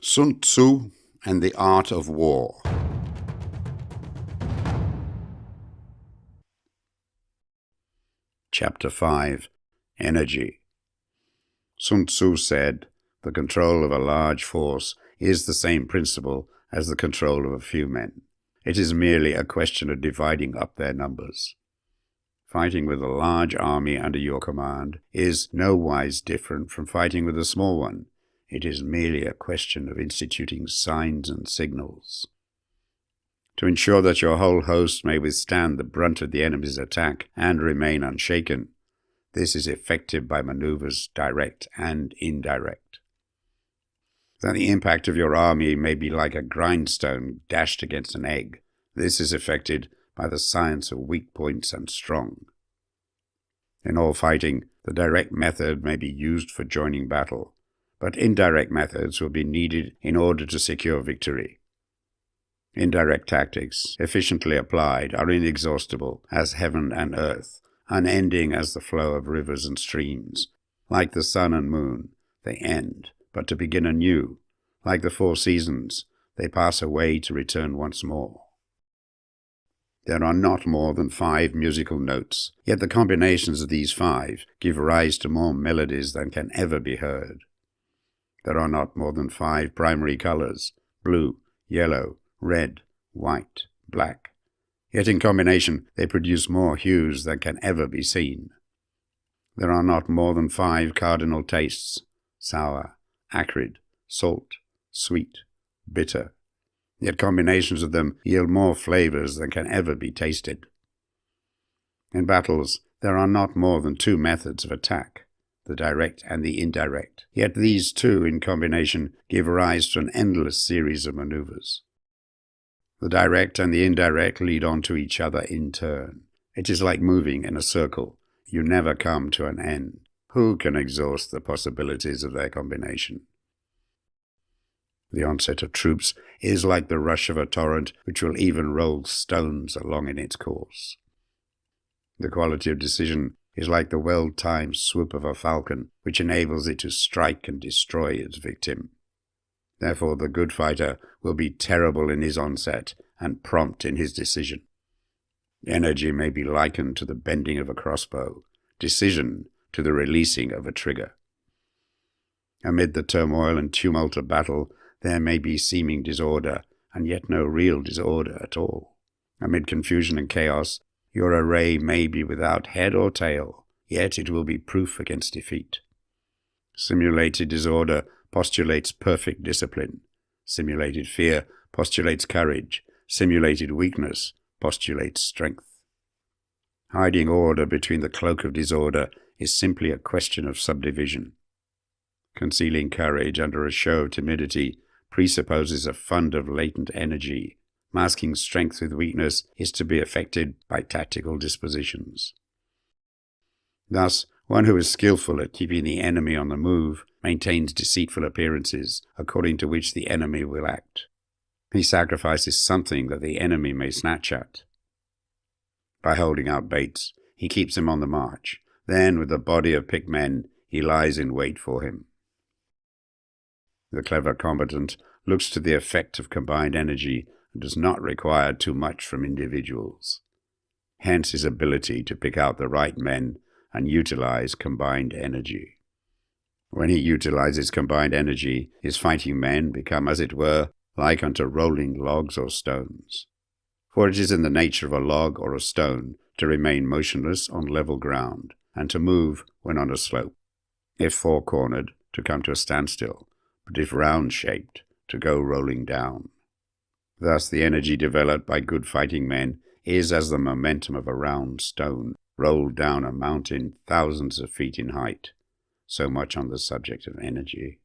Sun Tzu and the Art of War. Chapter 5. Energy. Sun Tzu said, "The control of a large force is the same principle as the control of a few men. It is merely a question of dividing up their numbers." Fighting with a large army under your command is nowise different from fighting with a small one. It is merely a question of instituting signs and signals. To ensure that your whole host may withstand the brunt of the enemy's attack and remain unshaken, this is effected by maneuvers direct and indirect. That the impact of your army may be like a grindstone dashed against an egg, this is effected by the science of weak points and strong. In all fighting, the direct method may be used for joining battle, but indirect methods will be needed in order to secure victory. Indirect tactics, efficiently applied, are inexhaustible as heaven and earth, unending as the flow of rivers and streams. Like the sun and moon, they end, but to begin anew. Like the four seasons, they pass away to return once more. There are not more than 5 musical notes, yet the combinations of these 5 give rise to more melodies than can ever be heard. There are not more than 5 primary colors, blue, yellow, red, white, black. Yet in combination they produce more hues than can ever be seen. There are not more than 5 cardinal tastes, sour, acrid, salt, sweet, bitter. Yet combinations of them yield more flavors than can ever be tasted. In battles, there are not more than 2 methods of attack, the direct and the indirect. Yet these 2 in combination give rise to an endless series of maneuvers. The direct and the indirect lead on to each other in turn. It is like moving in a circle. You never come to an end. Who can exhaust the possibilities of their combination? The onset of troops is like the rush of a torrent which will even roll stones along in its course. The quality of decision is like the well-timed swoop of a falcon, which enables it to strike and destroy its victim. Therefore the good fighter will be terrible in his onset and prompt in his decision. Energy may be likened to the bending of a crossbow, decision to the releasing of a trigger. Amid the turmoil and tumult of battle, there may be seeming disorder, and yet no real disorder at all. Amid confusion and chaos, your array may be without head or tail, yet it will be proof against defeat. Simulated disorder postulates perfect discipline. Simulated fear postulates courage. Simulated weakness postulates strength. Hiding order between the cloak of disorder is simply a question of subdivision. Concealing courage under a show of timidity presupposes a fund of latent energy. Masking strength with weakness is to be effected by tactical dispositions. Thus, one who is skillful at keeping the enemy on the move maintains deceitful appearances according to which the enemy will act. He sacrifices something that the enemy may snatch at. By holding out baits, he keeps him on the march. Then, with a body of picked men, he lies in wait for him. The clever combatant looks to the effect of combined energy and does not require too much from individuals. Hence his ability to pick out the right men and utilize combined energy. When he utilizes combined energy, his fighting men become, as it were, like unto rolling logs or stones. For it is in the nature of a log or a stone to remain motionless on level ground, and to move when on a slope. If four-cornered, to come to a standstill, but if round-shaped, to go rolling down. Thus the energy developed by good fighting men is as the momentum of a round stone rolled down a mountain thousands of feet in height. So much on the subject of energy.